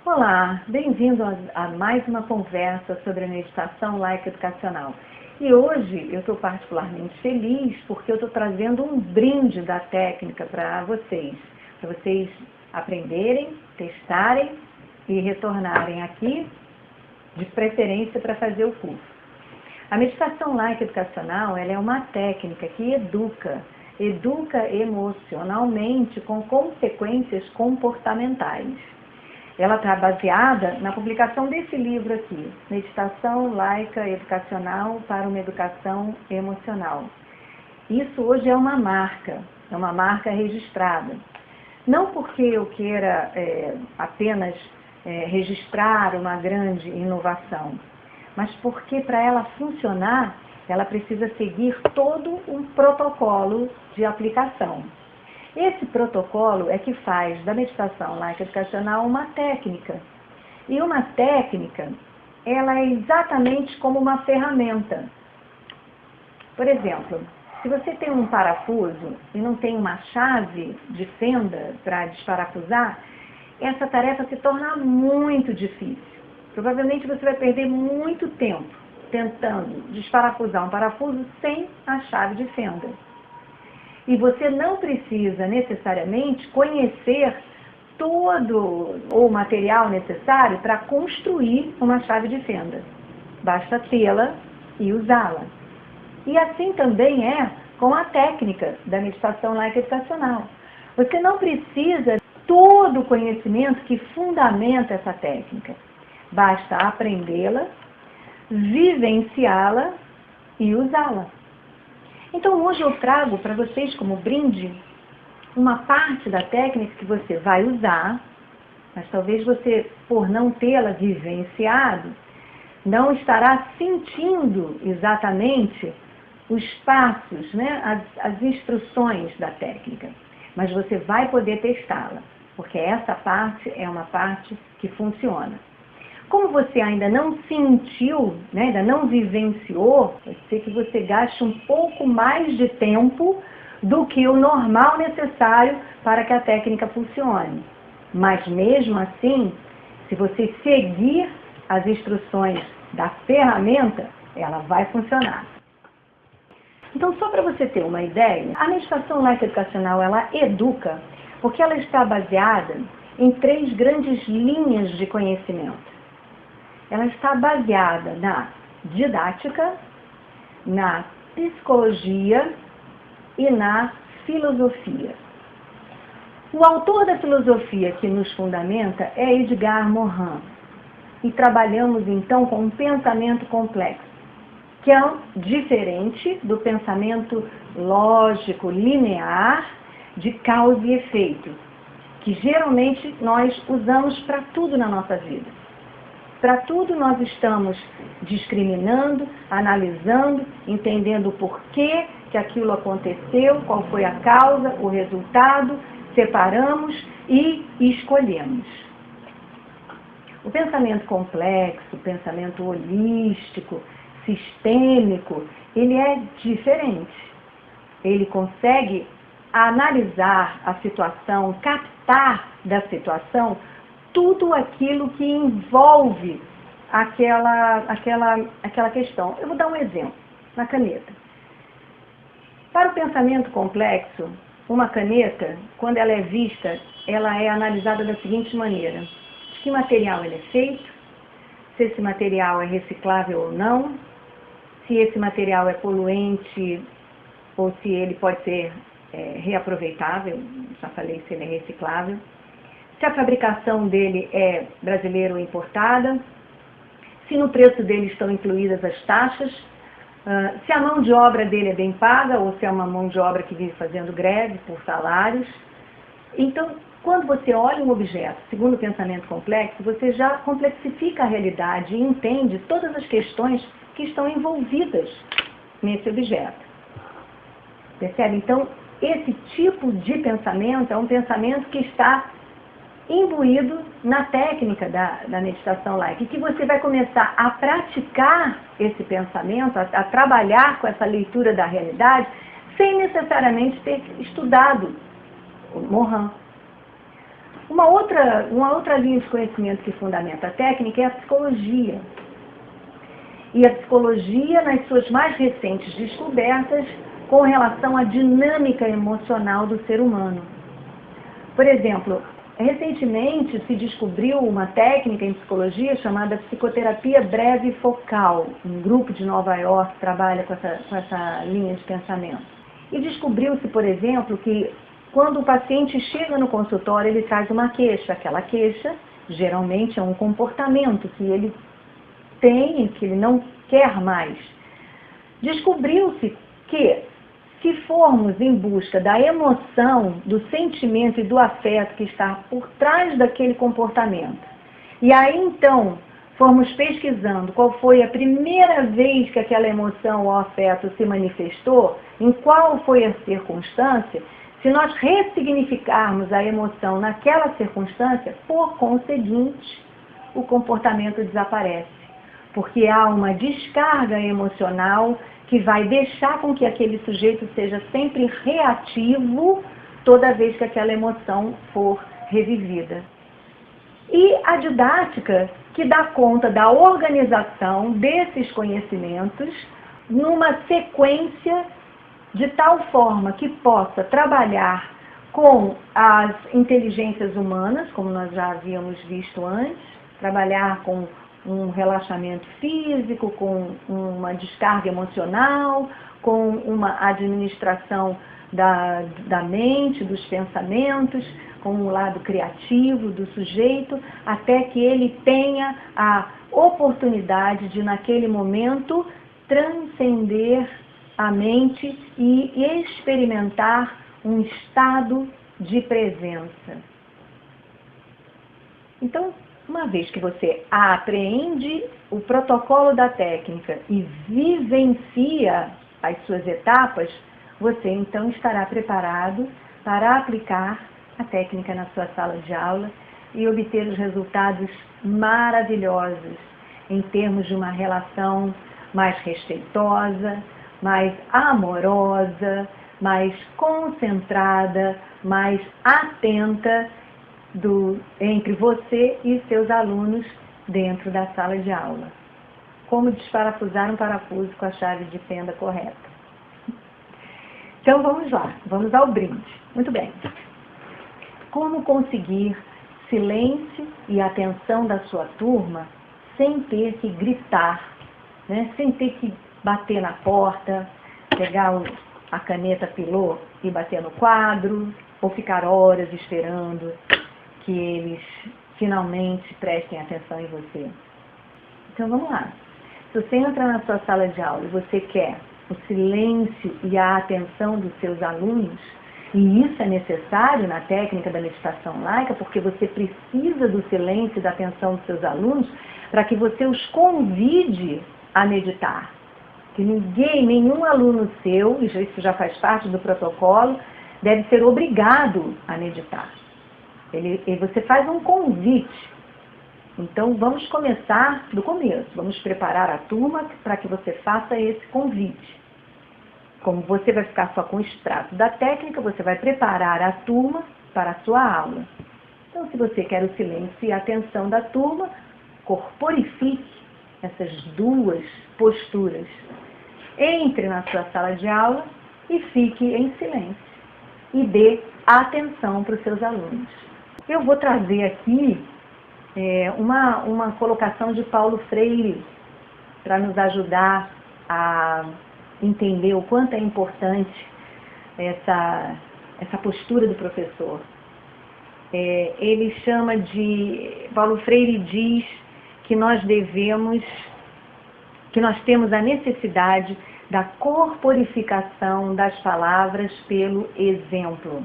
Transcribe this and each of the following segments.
Olá, bem-vindo a mais uma conversa sobre a meditação laica educacional. E hoje eu estou particularmente feliz porque eu estou trazendo um brinde da técnica para vocês aprenderem, testarem e retornarem aqui, de preferência para fazer o curso. A meditação laica educacional ela é uma técnica que educa emocionalmente com consequências comportamentais. Ela está baseada na publicação desse livro aqui, Meditação Laica Educacional para uma Educação Emocional. Isso hoje é uma marca registrada. Não porque eu queira apenas registrar uma grande inovação, mas porque para ela funcionar, ela precisa seguir todo um protocolo de aplicação. Esse protocolo é que faz da meditação laica educacional uma técnica. E uma técnica, ela é exatamente como uma ferramenta. Por exemplo, se você tem um parafuso e não tem uma chave de fenda para desparafusar, essa tarefa se torna muito difícil. Provavelmente você vai perder muito tempo tentando desparafusar um parafuso sem a chave de fenda. E você não precisa necessariamente conhecer todo o material necessário para construir uma chave de fenda. Basta tê-la e usá-la. E assim também é com a técnica da meditação laica educacional. Você não precisa de todo o conhecimento que fundamenta essa técnica. Basta aprendê-la, vivenciá-la e usá-la. Então hoje eu trago para vocês como brinde uma parte da técnica que você vai usar, mas talvez você, por não tê-la vivenciado, não estará sentindo exatamente os passos, né, as instruções da técnica. Mas você vai poder testá-la, porque essa parte é uma parte que funciona. Como você ainda não sentiu, né, ainda não vivenciou, pode ser que você gaste um pouco mais de tempo do que o normal necessário para que a técnica funcione. Mas mesmo assim, se você seguir as instruções da ferramenta, ela vai funcionar. Então, só para você ter uma ideia, a meditação laica educacional, ela educa porque ela está baseada em 3 grandes linhas de conhecimento. Ela está baseada na didática, na psicologia e na filosofia. O autor da filosofia que nos fundamenta é Edgar Morin. E trabalhamos então com um pensamento complexo, que é diferente do pensamento lógico, linear, de causa e efeito, que geralmente nós usamos para tudo na nossa vida. Para tudo nós estamos discriminando, analisando, entendendo o porquê que aquilo aconteceu, qual foi a causa, o resultado, separamos e escolhemos. O pensamento complexo, o pensamento holístico, sistêmico, ele é diferente. Ele consegue analisar a situação, captar da situação tudo aquilo que envolve aquela questão. Eu vou dar um exemplo, na caneta. Para o pensamento complexo, uma caneta, quando ela é vista, ela é analisada da seguinte maneira: de que material ele é feito, se esse material é reciclável ou não, se esse material é poluente ou se ele pode ser reaproveitável, já falei se ele é reciclável, se a fabricação dele é brasileira ou importada, se no preço dele estão incluídas as taxas, se a mão de obra dele é bem paga ou se é uma mão de obra que vive fazendo greve por salários. Então, quando você olha um objeto segundo o pensamento complexo, você já complexifica a realidade e entende todas as questões que estão envolvidas nesse objeto. Percebe? Então, esse tipo de pensamento é um pensamento que está imbuído na técnica da meditação laica, e que você vai começar a praticar esse pensamento, a trabalhar com essa leitura da realidade, sem necessariamente ter estudado o Morin. Uma outra linha de conhecimento que fundamenta a técnica é a psicologia. E a psicologia, nas suas mais recentes descobertas, com relação à dinâmica emocional do ser humano. Por exemplo, recentemente se descobriu uma técnica em psicologia chamada psicoterapia breve focal. Um grupo de Nova York trabalha com essa linha de pensamento. E descobriu-se, por exemplo, que quando o paciente chega no consultório, ele traz uma queixa. Aquela queixa, geralmente, é um comportamento que ele tem, que ele não quer mais. Descobriu-se que, se formos em busca da emoção, do sentimento e do afeto que está por trás daquele comportamento, e aí então formos pesquisando qual foi a primeira vez que aquela emoção ou afeto se manifestou, em qual foi a circunstância, se nós ressignificarmos a emoção naquela circunstância, por conseguinte, o comportamento desaparece. Porque há uma descarga emocional que vai deixar com que aquele sujeito seja sempre reativo toda vez que aquela emoção for revivida. E a didática que dá conta da organização desses conhecimentos numa sequência de tal forma que possa trabalhar com as inteligências humanas, como nós já havíamos visto antes, trabalhar com um relaxamento físico, com uma descarga emocional, com uma administração da mente, dos pensamentos, com um lado criativo do sujeito, até que ele tenha a oportunidade de, naquele momento, transcender a mente e experimentar um estado de presença. Então, uma vez que você apreende o protocolo da técnica e vivencia as suas etapas, você então estará preparado para aplicar a técnica na sua sala de aula e obter os resultados maravilhosos em termos de uma relação mais respeitosa, mais amorosa, mais concentrada, mais atenta entre você e seus alunos dentro da sala de aula. Como desparafusar um parafuso com a chave de fenda correta. Então vamos lá, vamos ao brinde. Muito bem. Como conseguir silêncio e atenção da sua turma sem ter que gritar, né? Sem ter que bater na porta, pegar a caneta pilô e bater no quadro, ou ficar horas esperando que eles finalmente prestem atenção em você. Então vamos lá. Se você entra na sua sala de aula e você quer o silêncio e a atenção dos seus alunos, e isso é necessário na técnica da meditação laica, porque você precisa do silêncio e da atenção dos seus alunos para que você os convide a meditar. Que nenhum aluno seu, isso já faz parte do protocolo, deve ser obrigado a meditar. Você faz um convite. Então, vamos começar do começo. Vamos preparar a turma para que você faça esse convite. Como você vai ficar só com o extrato da técnica, você vai preparar a turma para a sua aula. Então, se você quer o silêncio e a atenção da turma, corporifique essas duas posturas. Entre na sua sala de aula e fique em silêncio. E dê atenção para os seus alunos. Eu vou trazer aqui uma colocação de Paulo Freire para nos ajudar a entender o quanto é importante essa postura do professor. Paulo Freire diz que nós temos a necessidade da corporificação das palavras pelo exemplo.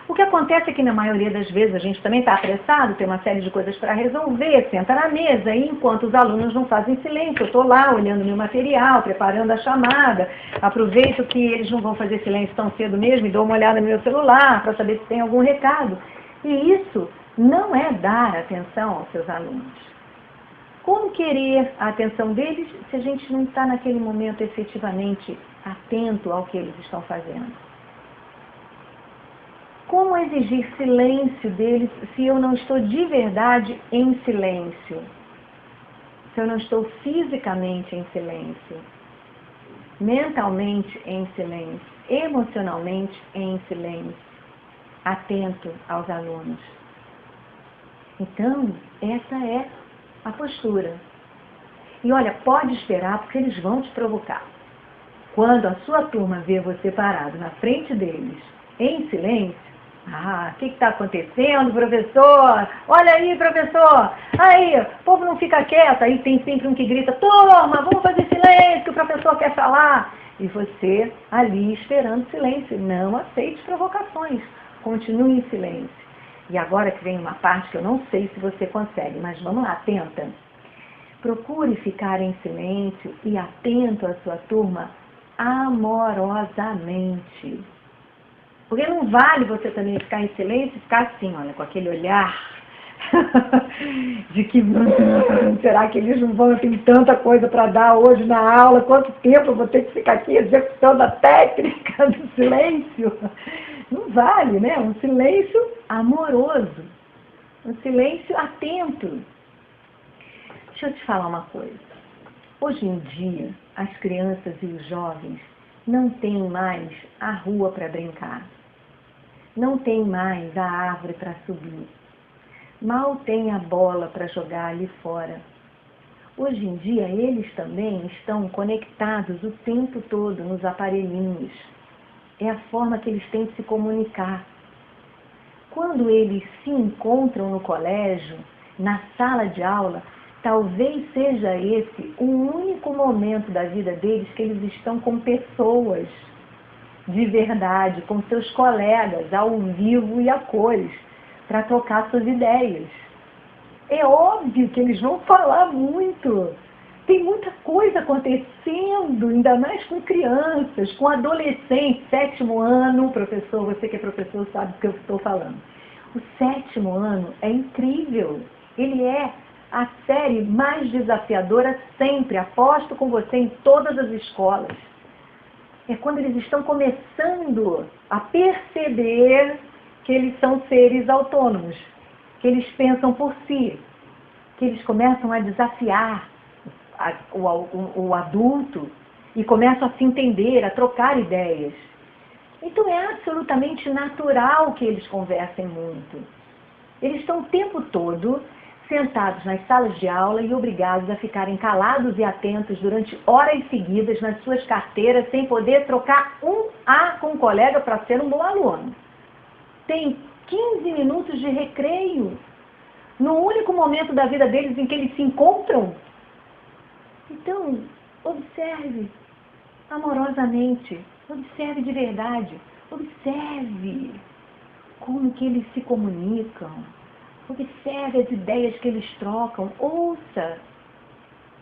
O que acontece é que na maioria das vezes a gente também está apressado, tem uma série de coisas para resolver, senta na mesa e enquanto os alunos não fazem silêncio, eu estou lá olhando meu material, preparando a chamada, aproveito que eles não vão fazer silêncio tão cedo mesmo e dou uma olhada no meu celular para saber se tem algum recado. E isso não é dar atenção aos seus alunos. Como querer a atenção deles se a gente não está naquele momento efetivamente atento ao que eles estão fazendo? Como exigir silêncio deles se eu não estou de verdade em silêncio? Se eu não estou fisicamente em silêncio, mentalmente em silêncio, emocionalmente em silêncio, atento aos alunos. Então, essa é a postura. E olha, pode esperar porque eles vão te provocar. Quando a sua turma vê você parado na frente deles, em silêncio, o que está acontecendo, professor? Olha aí, professor! Aí, o povo não fica quieto. Aí tem sempre um que grita, turma, vamos fazer silêncio, que o professor quer falar. E você ali esperando silêncio. Não aceite provocações. Continue em silêncio. E agora que vem uma parte que eu não sei se você consegue, mas vamos lá, tenta. Procure ficar em silêncio e atento à sua turma amorosamente. Porque não vale você também ficar em silêncio e ficar assim, olha, com aquele olhar de que será que eles não vão, eu tenho tanta coisa para dar hoje na aula, quanto tempo eu vou ter que ficar aqui executando a técnica do silêncio? Não vale, né? Um silêncio amoroso, um silêncio atento. Deixa eu te falar uma coisa. Hoje em dia, as crianças e os jovens não têm mais a rua para brincar. Não tem mais a árvore para subir. Mal tem a bola para jogar ali fora. Hoje em dia, eles também estão conectados o tempo todo nos aparelhinhos. É a forma que eles têm de se comunicar. Quando eles se encontram no colégio, na sala de aula, talvez seja esse o único momento da vida deles que eles estão com pessoas de verdade, com seus colegas, ao vivo e a cores, para trocar suas ideias. É óbvio que eles vão falar muito. Tem muita coisa acontecendo, ainda mais com crianças, com adolescentes, 7º ano, professor, você que é professor sabe do que eu estou falando. O 7º ano é incrível. Ele é a série mais desafiadora sempre, aposto com você, em todas as escolas. É quando eles estão começando a perceber que eles são seres autônomos, que eles pensam por si, que eles começam a desafiar o adulto e começam a se entender, a trocar ideias. Então é absolutamente natural que eles conversem muito. Eles estão o tempo todo sentados nas salas de aula e obrigados a ficarem calados e atentos durante horas seguidas nas suas carteiras, sem poder trocar um A com um colega para ser um bom aluno. Tem 15 minutos de recreio, no único momento da vida deles em que eles se encontram. Então, observe amorosamente, observe de verdade, observe como que eles se comunicam. Observe as ideias que eles trocam, ouça,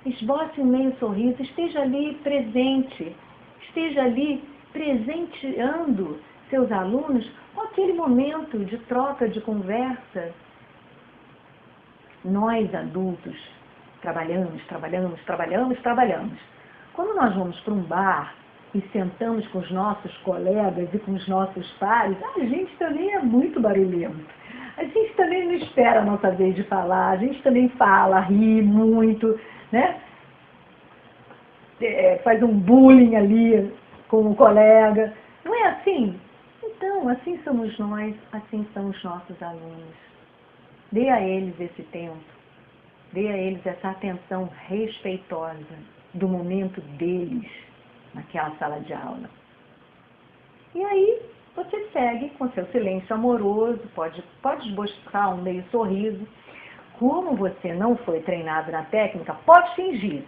esboce um meio sorriso, esteja ali presente, esteja ali presenteando seus alunos com aquele momento de troca, de conversa. Nós, adultos, trabalhamos. Quando nós vamos para um bar e sentamos com os nossos colegas e com os nossos pares, a gente também é muito barulhento. A gente também não espera a nossa vez de falar, a gente também fala, ri muito, né? Faz um bullying ali com o colega. Não é assim? Então, assim somos nós, assim são os nossos alunos. Dê a eles esse tempo, dê a eles essa atenção respeitosa do momento deles naquela sala de aula. E aí, você segue com seu silêncio amoroso, pode esboçar um meio sorriso. Como você não foi treinado na técnica, pode fingir.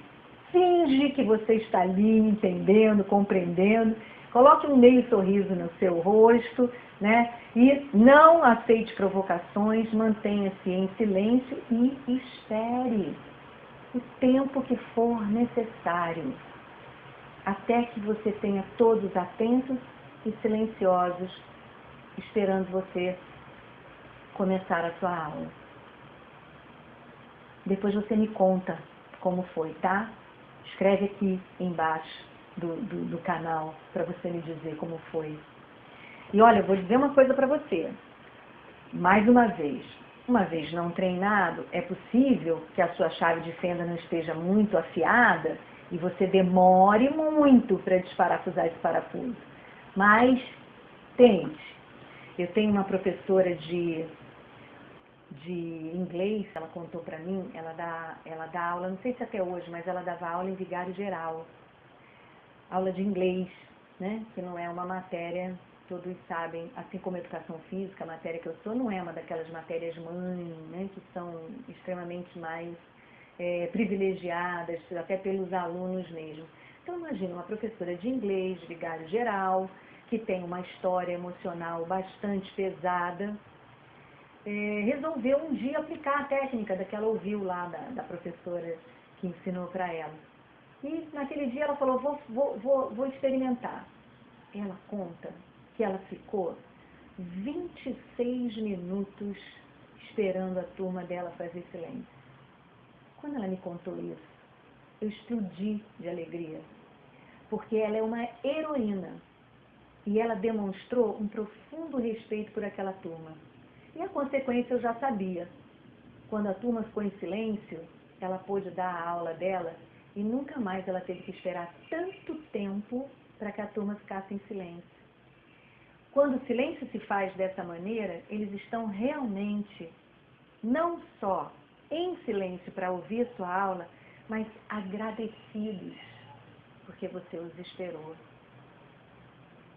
Finge que você está ali entendendo, compreendendo. Coloque um meio sorriso no seu rosto, né? E não aceite provocações, mantenha-se em silêncio e espere o tempo que for necessário, até que você tenha todos atentos e silenciosos, esperando você começar a sua aula. Depois você me conta como foi, tá? Escreve aqui embaixo do canal para você me dizer como foi. E olha, eu vou dizer uma coisa para você. Mais uma vez não treinado, é possível que a sua chave de fenda não esteja muito afiada e você demore muito para desparafusar esse parafuso. Mas tente. Eu tenho uma professora de inglês, ela contou para mim, ela dá aula, não sei se até hoje, mas ela dava aula em vigário geral. Aula de inglês, né? Que não é uma matéria, todos sabem, assim como educação física, a matéria que eu sou não é uma daquelas matérias mãe, né? Que são extremamente mais privilegiadas, até pelos alunos mesmo. Então imagina uma professora de inglês, de vigário geral, que tem uma história emocional bastante pesada, resolveu um dia aplicar a técnica da que ela ouviu lá da professora que ensinou para ela. E naquele dia ela falou, vou experimentar. Ela conta que ela ficou 26 minutos esperando a turma dela fazer silêncio. Quando ela me contou isso, eu explodi de alegria, porque ela é uma heroína e ela demonstrou um profundo respeito por aquela turma. E a consequência eu já sabia. Quando a turma ficou em silêncio, ela pôde dar a aula dela e nunca mais ela teve que esperar tanto tempo para que a turma ficasse em silêncio. Quando o silêncio se faz dessa maneira, eles estão realmente não só em silêncio para ouvir a sua aula, mas agradecidos porque você os esperou.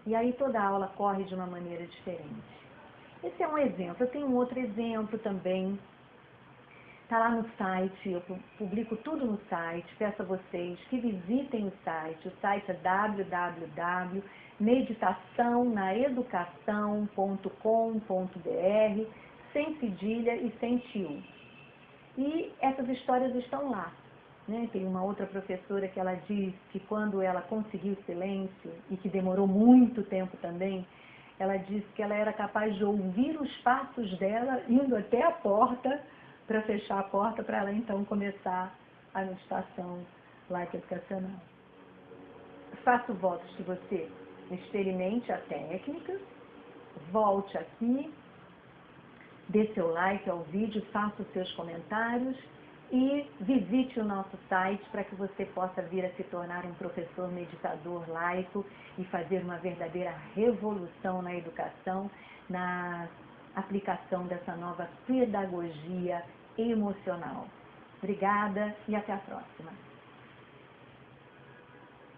E aí toda a aula corre de uma maneira diferente. Esse é um exemplo. Eu tenho um outro exemplo também. Está lá no site, eu publico tudo no site. Peço a vocês que visitem o site. O site é www.meditaçãonaeducação.com.br, sem cedilha e sem tio. E essas histórias estão lá. Né? Tem uma outra professora que ela diz que quando ela conseguiu silêncio, e que demorou muito tempo também, ela disse que ela era capaz de ouvir os passos dela indo até a porta para fechar a porta para ela então começar a meditação Like Educacional. Faço votos que você experimente a técnica, volte aqui, dê seu like ao vídeo, faça os seus comentários e visite o nosso site para que você possa vir a se tornar um professor meditador laico e fazer uma verdadeira revolução na educação, na aplicação dessa nova pedagogia emocional. Obrigada e até a próxima.